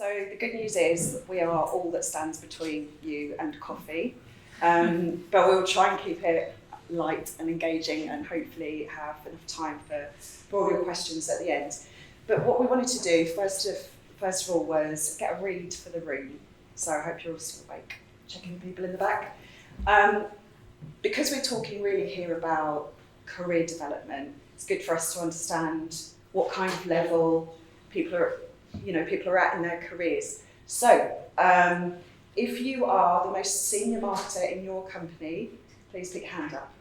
So the good news is we are all that stands between you and coffee, but we'll try and keep it light and engaging and hopefully have enough time for all your questions at the end. But what we wanted to do first of all was get a read for the room. So I hope you're all still awake, checking people in the back. Because we're talking really here about career development, it's good for us to understand what kind of level people are at in their careers. So, if you are the most senior marketer in your company, please put your hand up.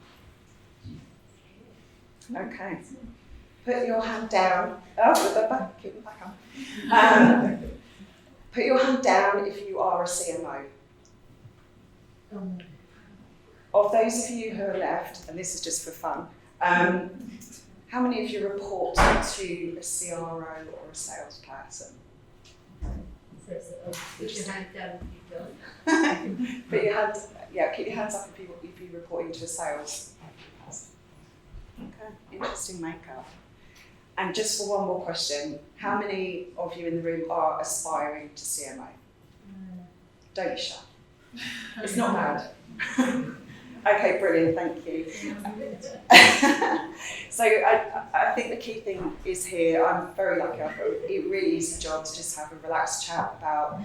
Okay. Put your hand down. Keep it back on. Put your hand down if you are a CMO. Of those of you who are left, and this is just for fun, how many of you report to a CRO or a salesperson? Put your hand down if you don't. Keep your hands up if you're reporting to a sales person. Okay, interesting makeup. And just for one more question, how many of you in the room are aspiring to CMO? Don't be shy. It's not bad. Okay, brilliant, thank you. So I think the key thing is here, I'm very lucky, it really is a job to just have a relaxed chat about,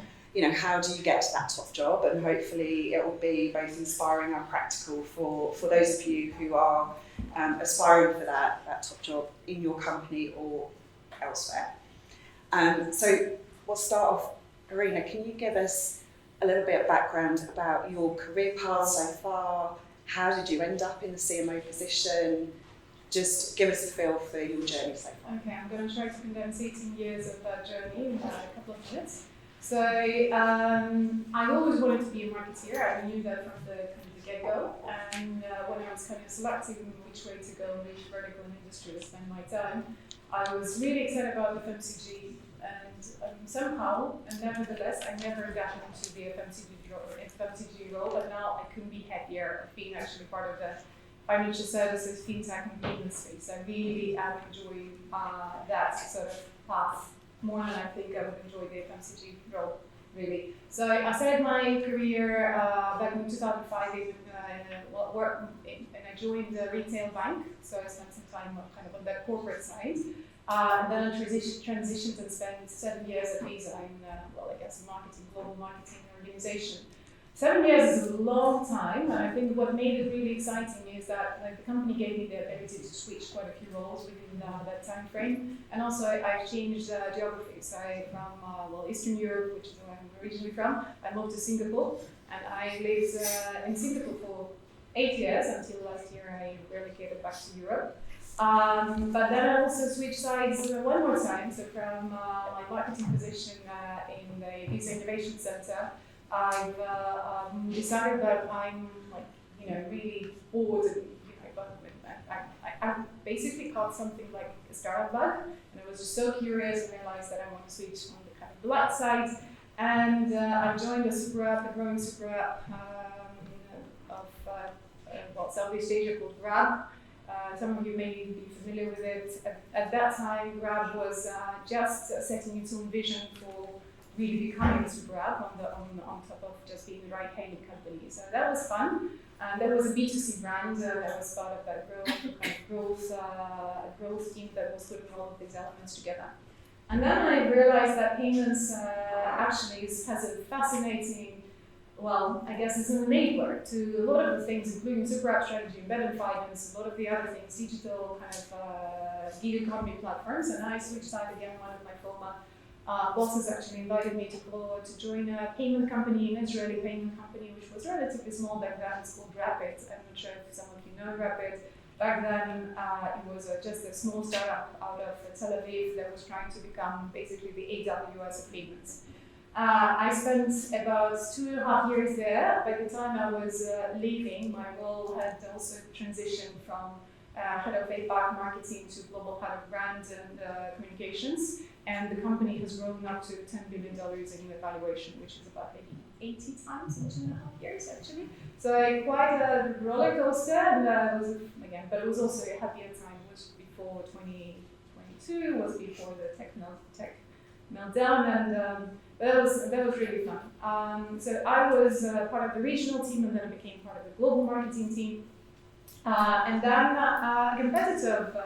how do you get to that top job, and hopefully it will be both inspiring and practical for those of you who are aspiring for that top job in your company or elsewhere. So we'll start off, Irina, can you give us a little bit of background about your career path so far? How did you end up in the CMO position? Just give us a feel for your journey so far. Okay, I'm going to try to condense 18 years of that journey in a couple of minutes. So I always wanted to be a marketeer. I knew that from the get-go. And when I was kind of selecting which way to go, which vertical and industry to spend my time, I was really excited about FMCG. And somehow, and nevertheless, I never got into the FMCG role, but now I couldn't be happier of being actually part of the financial services, fintech, and payment space. I really am enjoying that sort of path more than I think I would enjoy the FMCG role, really. So I started my career back in 2005 and I joined the retail bank, so I spent some time kind of on that corporate side. And then I transitioned and spent 7 years at Visa in, global marketing organization. 7 years is a long time, and I think what made it really exciting is that the company gave me the ability to switch quite a few roles within that time frame. And also I've changed geographies. From Eastern Europe, which is where I'm originally from, I moved to Singapore, and I lived in Singapore for 8 years until last year I relocated back to Europe. But then I also switched sides one more time. So from my marketing position in the Visa Innovation Center, I've decided that I'm really bored, and I basically caught something like a startup bug, and I was just so curious and realized that I want to switch on the kind of light side, and I joined a growing super app of Southeast Asia called Grab. Some of you may be familiar with it. At that time, Grab was just setting its own vision for really becoming a super app on top of just being the ride-hailing company. So that was fun. And there was a B2C brand that was part of that growth team that was putting all of these elements together. And then I realized that payments actually has a fascinating, it's an enabler to a lot of the things, including super app strategy, embedded finance, a lot of the other things, digital kind of gig economy platforms. And I switched side again. One of my former bosses actually invited me to join a payment company, an Israeli payment company, which was relatively small back then. It's called Rapid. I'm not sure if some of you know Rapid. Back then, it was just a small startup out of Tel Aviv that was trying to become basically the AWS of payments. I spent about 2.5 years there. By the time I was leaving, my role had also transitioned from head of APAC marketing to global head of brand and communications. And the company has grown up to $10 billion in valuation, which is about maybe 80 times in 2.5 years, actually. So quite a roller coaster, and but it was also a happier time. It was before 2022, it was before the tech meltdown, and But that was really fun. So I was part of the regional team, and then I became part of the global marketing team. And then a competitor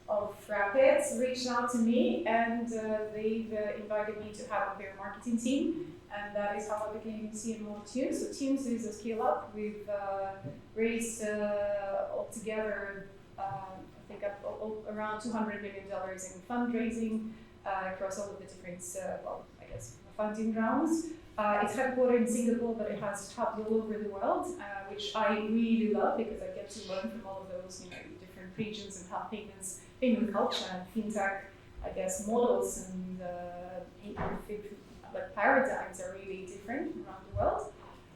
of Rapids reached out to me, and they've invited me to have their marketing team. And that is how I became CMO of Tunes. So Tunes is a scale-up. We've raised altogether, I think, around $200 million in fundraising across all of the different, funding rounds. It's headquartered in Singapore, but it has hubs all over the world, which I really love because I get to learn from all of those, different regions and how payment culture and fintech, models and paradigms are really different around the world.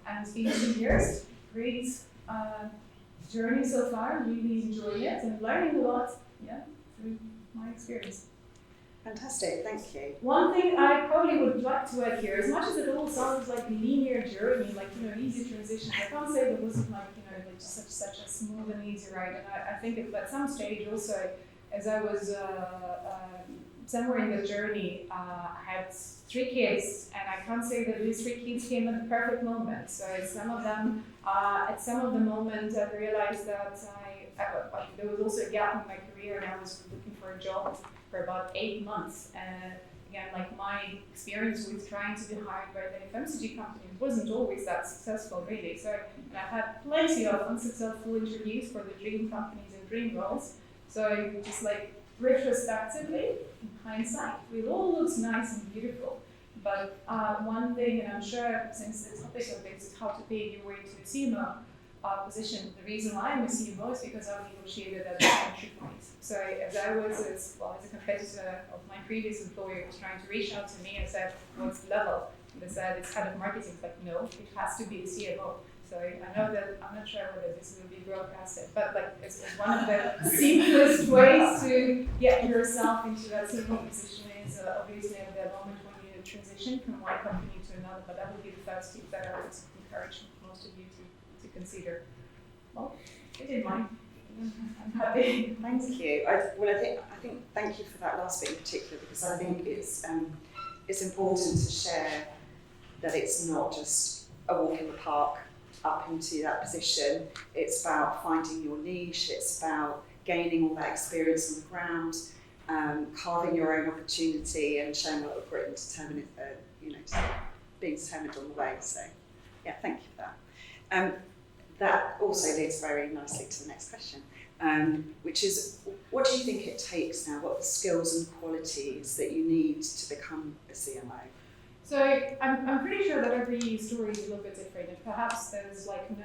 And it's been 2 years, great journey so far, really enjoying it and learning a lot, through my experience. Fantastic, thank you. One thing I probably would like to add here, as much as it all sounds like a linear journey, easy transitions, I can't say there wasn't just such a smooth and easy ride. And I think at some stage also, as I was somewhere in the journey, I had 3 kids, and I can't say that these 3 kids came at the perfect moment. So at some of the moments, I realized that there was also a gap in my career, and I was looking for a job for about 8 months. And again, my experience with trying to be hired by the FMCG companies wasn't always that successful, really. So I had plenty of unsuccessful interviews for the dream companies and dream roles. So just retrospectively, in hindsight, it all looks nice and beautiful. But one thing, and I'm sure since the topic of this is how to pave your way to a CMO position, the reason why I'm a CMO is because I negotiated at the entry point. So as I was, as a competitor of my previous employer was trying to reach out to me and said, what's the level? And they said, it's head of marketing. It's like, no, it has to be a CMO. So I know that, I'm not sure whether this will be broadcasted, but it's one of the simplest ways to get yourself into that CMO position is obviously at the moment when you transition from one company to another, but that would be the first tip that I would encourage most of you to consider. Well, I didn't mind. I'm happy. Thank you. I think thank you for that last bit in particular, because I think it's important to share that it's not just a walk in the park up into that position. It's about finding your niche. It's about gaining all that experience on the ground, carving your own opportunity, and showing a lot of grit and being determined on the way. So, thank you for that. That also leads very nicely to the next question, which is, what do you think it takes now? What are the skills and qualities that you need to become a CMO? So I'm pretty sure that every story is a little bit different, and perhaps there's no kind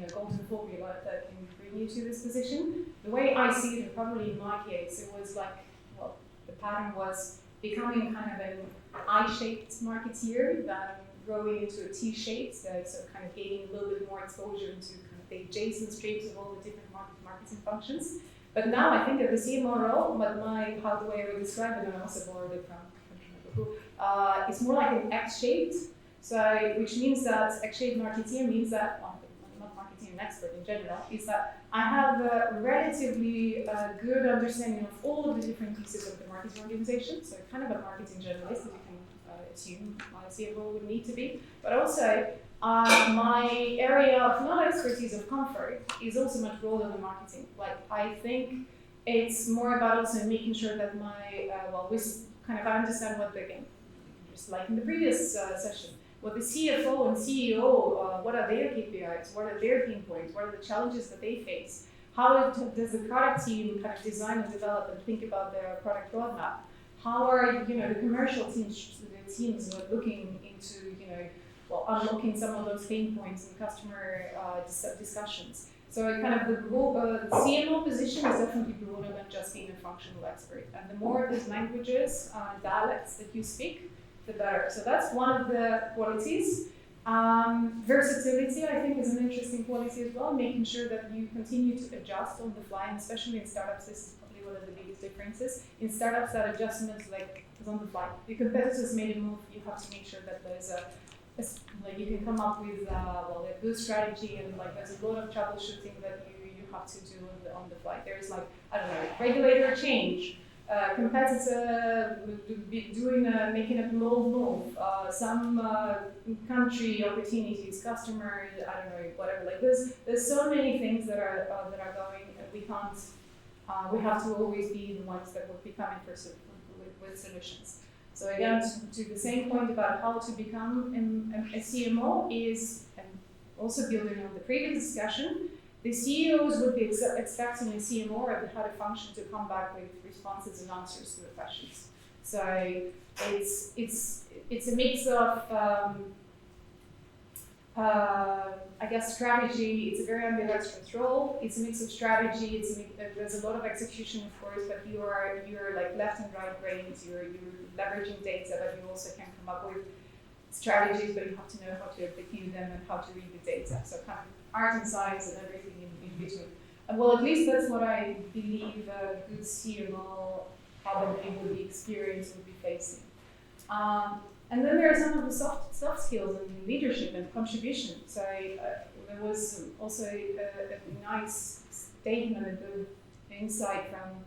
of golden formula that can bring you to this position. The way I see it, and probably in my case, it was the pattern was becoming kind of an I-shaped marketeer, then growing into a T-shaped, so kind of gaining a little bit more exposure into kind of the adjacent streams of all the different marketing functions. But now I think that the CMO role, the way I would describe it, and I also borrowed it from it's more like an X-shaped, which means that X-shaped marketeer means that, I'm not marketing an expert in general, is that I have a relatively good understanding of all of the different pieces of the marketing organization, so kind of a marketing generalist, as you can assume my CFO would need to be, but also my area of not expertise of comfort is also much broader than marketing. I think it's more about also making sure that I understand just like in the previous session, what the CFO and CEO, what are their KPIs, what are their pain points, what are the challenges that they face, how does the product team kind of design and develop and think about their product roadmap, how are the commercial teams looking into unlocking some of those pain points in customer discussions. So kind of the CMO position is definitely broader than just being a functional expert. And the more of these languages, dialects that you speak, the better. So that's one of the qualities. Versatility, I think, is an interesting quality as well, making sure that you continue to adjust on the fly, and especially in startups, this is probably one of the biggest differences. In startups, that adjustment is on the fly. Your competitors made a move, you have to make sure that there's you can come up with a good strategy, and there's a lot of troubleshooting that you have to do on the fly. There's regulator change, competitor making a bold move, some country opportunities, customer, I don't know, whatever. Like there's so many things that are going, and we can't. We have to always be the ones that will be coming with solutions. So again, to the same point about how to become a CMO is, and also building on the previous discussion, the CEOs would be expecting a CMO or how to function to come back with responses and answers to the questions. So it's a mix of I guess strategy. It's a very ambidextrous role. It's a mix of strategy. There's a lot of execution, of course, but you're like left and right brains. You're leveraging data, but you also can come up with strategies, but you have to know how to execute them and how to read the data. So kind of art and science and everything in between. Well, at least that's what I believe a good CMO probably would be experienced, would be facing. And then there are some of the soft skills and leadership and contribution. So there was also a nice statement, a good insight from,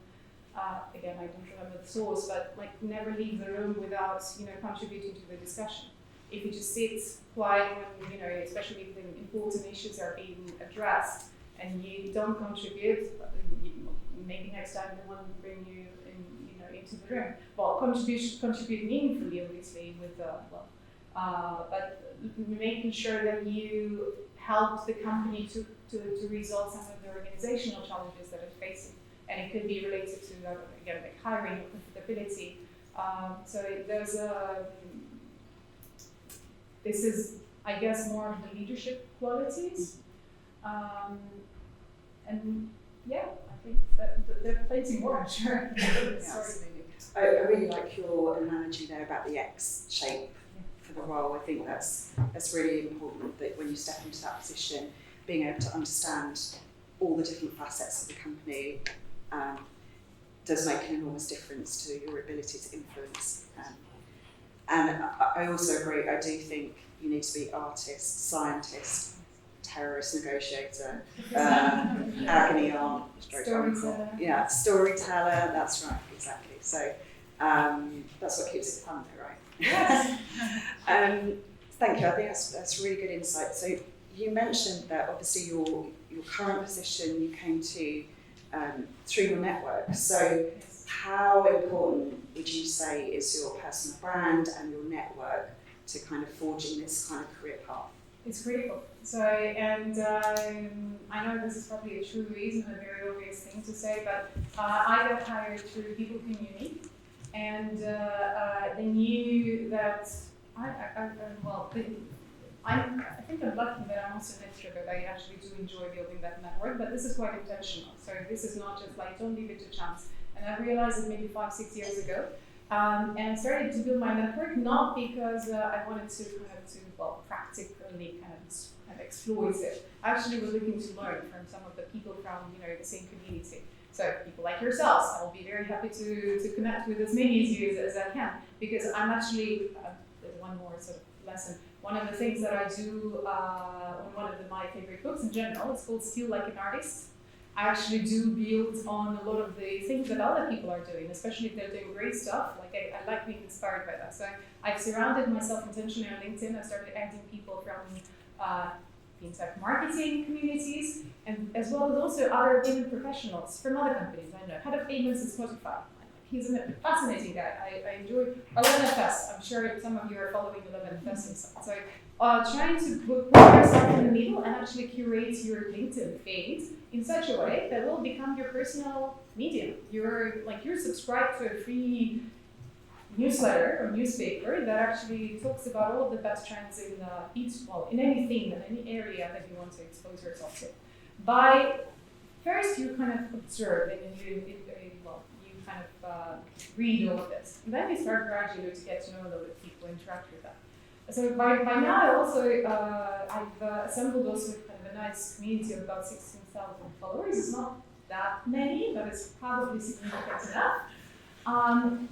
again, I don't remember the source, but like never leave the room without contributing to the discussion. If you just sit quiet when, especially if the important issues are being addressed and you don't contribute, maybe next time they won't bring you into the room. Well, contribute meaningfully, obviously, with but making sure that you help the company to resolve some of the organizational challenges that it's facing. And it could be related to, again, like hiring or profitability. So there's this is, I guess, more of the leadership qualities. And yeah, I think that there are plenty more, I'm sure. Absolutely. I really like your analogy there about the X shape for the role. I think that's really important, that when you step into that position, being able to understand all the different facets of the company does make an enormous difference to your ability to influence. And I also agree, I do think you need to be artist, scientist, terrorist negotiator, agony aunt, storyteller. Yeah, storyteller, that's right, exactly. So that's what keeps it fun though, right? Yes. Thank you, I think that's really good insight. So you mentioned that obviously your current position you came to through your network. So how important would you say is your personal brand and your network to kind of forging this kind of career path? It's critical. So, and I know this is probably a true reason, a very obvious thing to say, but I got hired through People Community, and they knew that I think I'm lucky that I'm also an extrovert. I actually do enjoy building that network, but this is quite intentional. So this is not just like, don't leave it to chance. And I realized it maybe 5-6 years ago. And I started to build my network, not because I wanted to practically kind of exploit it. I actually was looking to learn from some of the people from the same community. So people like yourselves, I'll be very happy to connect with as many of you as I can, because I'm actually, there's one more sort of lesson. One of the things that I do on one of my favorite books in general, it's called Steal Like an Artist. I actually do build on a lot of the things that other people are doing, especially if they're doing great stuff. Like I like being inspired by that. So I've surrounded myself intentionally on LinkedIn. I started adding people from Fintech marketing communities, and as well as also other women professionals from other companies. I know head of payments at Spotify. He's a fascinating guy. I enjoy 11FS. I'm sure some of you are following 11FS and stuff. So trying to put yourself in the middle and actually curate your LinkedIn feed in such a way that will become your personal medium. You're subscribed to a free newsletter or newspaper that actually talks about all of the best trends in anything, in any area that you want to expose yourself to. By first, you kind of observe and you kind of read all of this. And then you start gradually to get to know a lot of people, interact with them. So by now, I also I've assembled also kind of a nice community of about 16,000 followers. It's not that many, but it's probably significant enough. And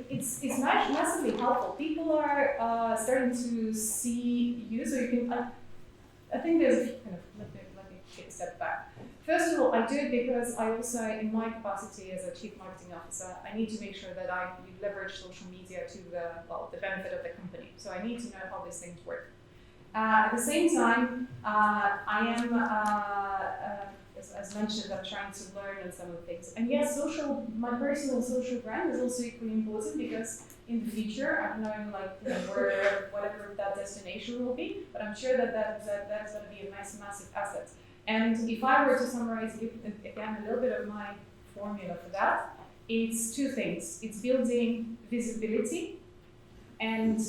it's massively helpful. People are starting to see you, so you can. I think there's a few kind of let me take a step back. First of all, I do it because I also, in my capacity as a chief marketing officer, I need to make sure that I leverage social media to the benefit of the company. So I need to know how these things work. At the same time, I am, as mentioned, I'm trying to learn on some of the things. And yes, my personal social brand is also equally important because in the future, I don't know, where whatever that destination will be, but I'm sure that's going to be a massive asset. And if I were to summarize again a little bit of my formula for that, it's two things. It's building visibility and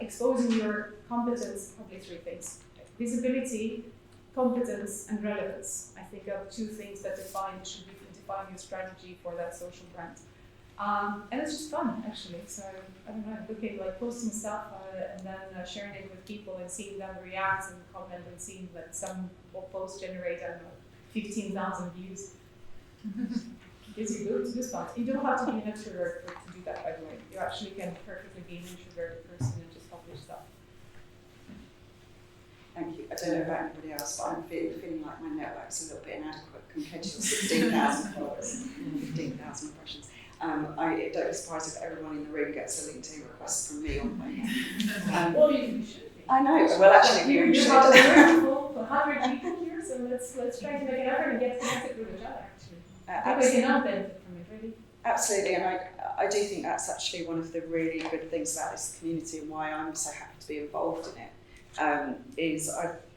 exposing your competence, probably three things. Visibility, competence, and relevance, I think, are two things that should define your strategy for that social brand. And it's just fun, actually. So, I don't know, posting stuff and then sharing it with people and seeing them react and comment and seeing that some posts generate, 15,000 views. Gives you goosebumps. You don't have to be an introvert to do that, by the way. You actually can perfectly be an introverted person and just publish stuff. Thank you. I don't know about anybody else, but I'm feeling like my network's a little bit inadequate compared to your 16,000 followers, 15,000 impressions. It don't be surprised if everyone in the room gets a LinkedIn request from me on my Well, you should be. I know. Well, actually, we should. You have a room full of 100 people here, so let's try to make an effort and get connected with each other. Absolutely. We can all benefit from it, really. Absolutely, and I do think that's actually one of the really good things about this community and why I'm so happy to be involved in it. Is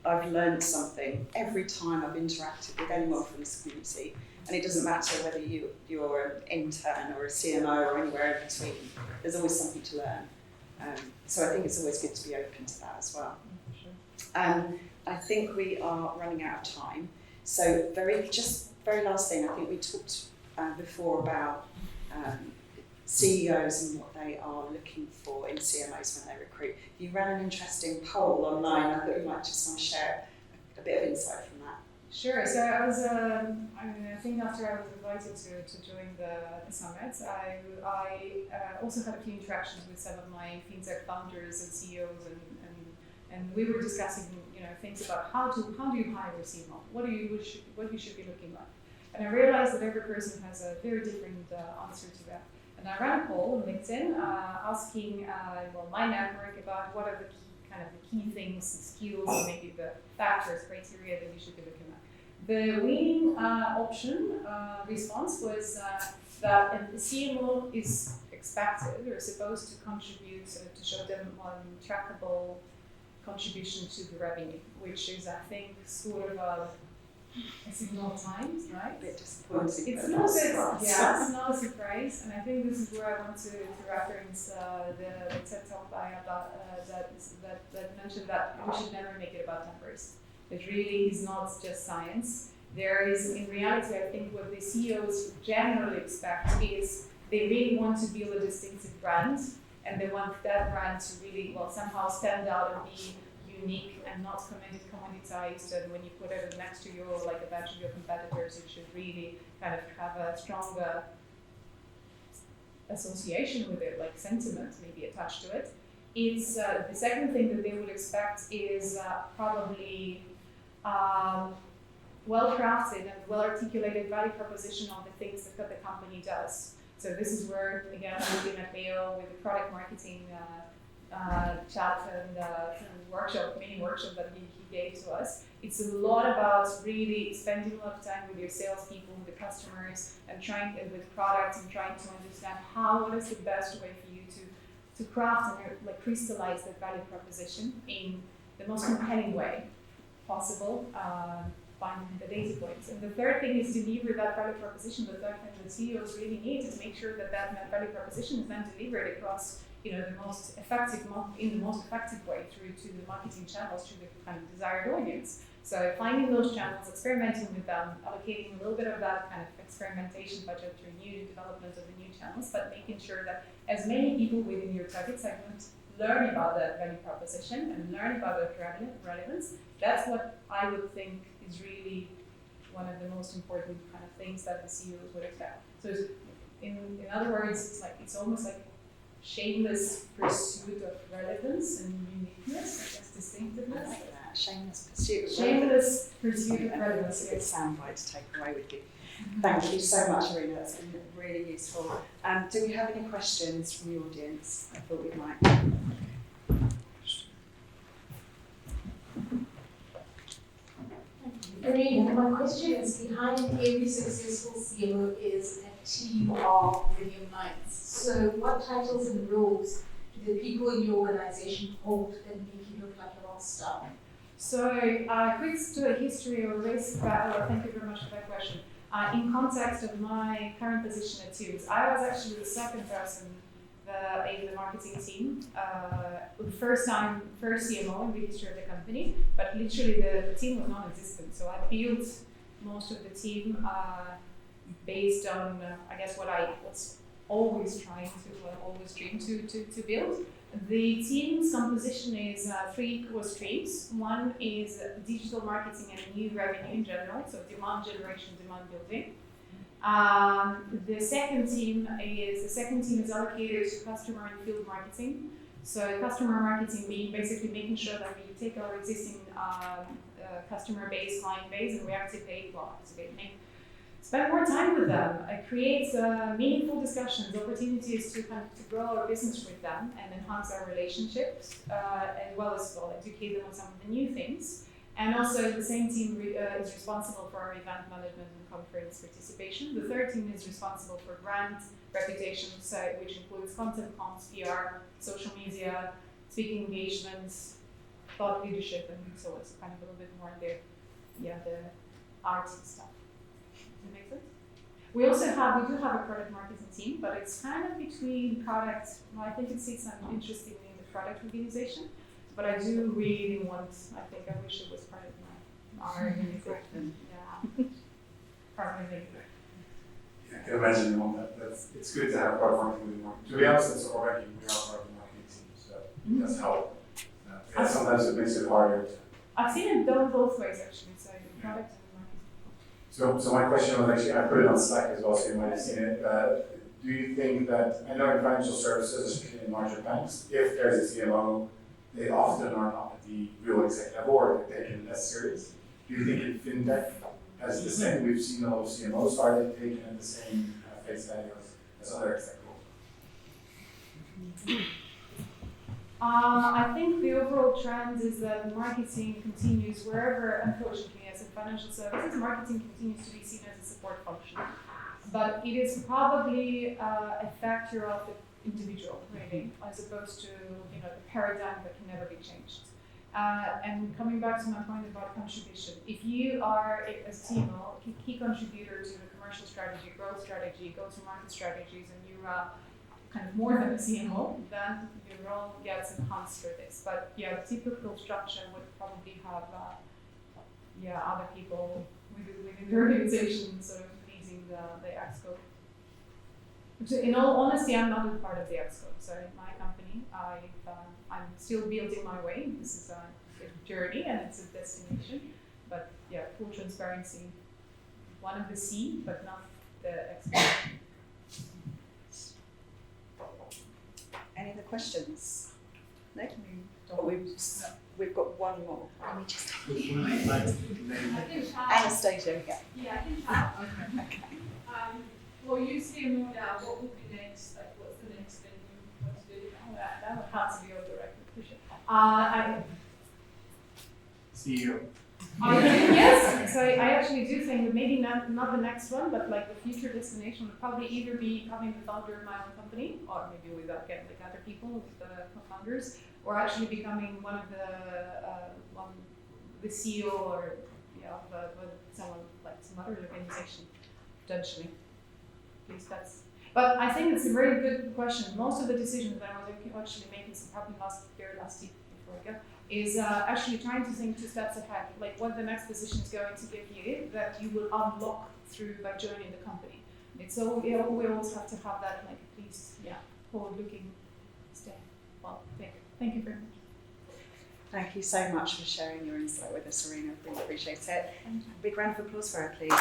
I've learned something every time I've interacted with anyone from this community. And it doesn't matter whether you're an intern or a CMO or anywhere in between, there's always something to learn. So I think it's always good to be open to that as well. Sure. I think we are running out of time. So very last thing, I think we talked before about CEOs and what they are looking for in CMOs when they recruit. You ran an interesting poll online. I thought you might just want to share a bit of insight from that. Sure. So I was, I think after I was invited to join the summit, I also had a few interactions with some of my fintech founders and CEOs, and we were discussing, things about how do you hire a CMO? What you should be looking like? And I realized that every person has a very different answer to that. And I ran a poll on LinkedIn asking my network about what are the key things, skills, or maybe the factors, criteria that you should be looking at. The winning option response was that the CMO is expected or supposed to contribute to show them trackable contribution to the revenue, which is, I think, sort of a signal times, right? A bit disappointing. It's not it's not a surprise, and I think this is where I want to reference the TED talk by that mentioned that we should never make it about numbers. It really is not just science. There is, in reality, I think what the CEOs generally expect is they really want to build a distinctive brand, and they want that brand to really, somehow stand out and be unique and not commoditized. And when you put it next to a bunch of your competitors, it should really kind of have a stronger association with it, like sentiment maybe attached to it. It's the second thing that they would expect is probably well-crafted and well-articulated value proposition on the things that the company does. So this is where, again, I'm looking at Mayo with the product marketing chat and mini workshop that he gave to us. It's a lot about really spending a lot of time with your salespeople, with the customers, and with products, and trying to understand what is the best way for you to craft and crystallize that value proposition in the most compelling way possible, finding the data points. And the third thing is to deliver that value proposition. The third thing that CEOs really need is to make sure that value proposition is then delivered across in the most effective way through to the marketing channels, to the kind of desired audience. So finding those channels, experimenting with them, allocating a little bit of that kind of experimentation budget to new development of the new channels, but making sure that as many people within your target segment learn about that value proposition and learn about the relevance. That's what I would think is really one of the most important kind of things that the CEOs would expect. So in other words, it's almost like shameless pursuit of relevance and uniqueness, I guess distinctiveness. I like that. Shameless pursuit of relevance. Shameless pursuit of That's relevance. a good soundbite to take away with you. Thank you so much, Irina. That's been really useful. Do we have any questions from the audience? I thought we might. Irina, my question is, behind every successful CMO is a team of brilliant minds. So what titles and roles do the people in your organization hold that make you look like a rock star? So, quick history or race battle, thank you very much for that question. In context of my current position at Tubes, I was actually the second person in the marketing team. First CMO in the history of the company, but literally the team was non-existent. So I built most of the team based on, I guess, what I was always dreamed to build. The team's composition is 3 core streams. One is digital marketing and new revenue in general, so demand generation, demand building. The second team is allocated to customer and field marketing. So customer marketing being basically making sure that we take our existing customer base, client base, and we spend more time with them, create meaningful discussions, opportunities to grow our business with them and enhance our relationships, as well as educate them on some of the new things. And also the same team is responsible for our event management and conference participation. The third team is responsible for brand reputation, which includes content comms, PR, social media, speaking engagements, thought leadership, and so it's kind of a little bit more the artsy stuff. Does that make sense? We do have a product marketing team, but it's kind of between product. Well, I think it sits interestingly in the product organization. But I do really I wish it was part of our organization. Yeah. Probably. Yeah, I can imagine you want that. It's good to have product marketing with marketing. To be honest, it's already, we are part of the marketing team, so it does help. And sometimes it makes it harder. I've seen it done both ways actually, so the product and the marketing. So my question was actually, I put it on Slack as well, so you might have seen it. Do you think that, I know in financial services, especially in larger banks, if there's a CMO, they often are not at the real executive board, they're taken less serious. Do you think in fintech, as the same, we've seen a lot of CMOs are they taken at the same face value as other executive roles? I think the overall trend is that marketing continues wherever, unfortunately, as in financial services, marketing continues to be seen as a support function. But it is probably a factor of the individual, really, as opposed to the paradigm that can never be changed. And coming back to my point about contribution, if you are a CMO, a key contributor to the commercial strategy, growth strategy, go-to-market strategies, and you're kind of more than a CMO, then your role gets enhanced for this. But yeah, the typical structure would probably have other people within the organization sort of leading the exco. In all honesty, I'm not a part of the exco. So in my company, I'm still building my way. This is a journey and it's a destination. But yeah, full transparency, one of the C, but not the exco. Any other questions? No? We've got one more. Let me just Anastasia, yeah. Yeah, I can chat. Okay. Well, you CMO now, what would be next? Like, what's the next thing you want to do? That would have to be your director, for sure. CEO. Yes, so I actually do think that maybe not the next one, but like the future destination would probably either be becoming the founder of my own company, or maybe with other people, with the co-founders, or actually becoming one of the CEO or of someone like some other organization, potentially. But I think it's a very good question. Most of the decisions that I was actually making, so probably very last week before I go, is actually trying to think 2 steps ahead, like what the next position is going to give you that you will unlock by joining the company. We always have to have that, like, at least, forward-looking step. Well, thank you very much. Thank you so much for sharing your insight with us, Irina. Really appreciate it. A big round of applause for her, please.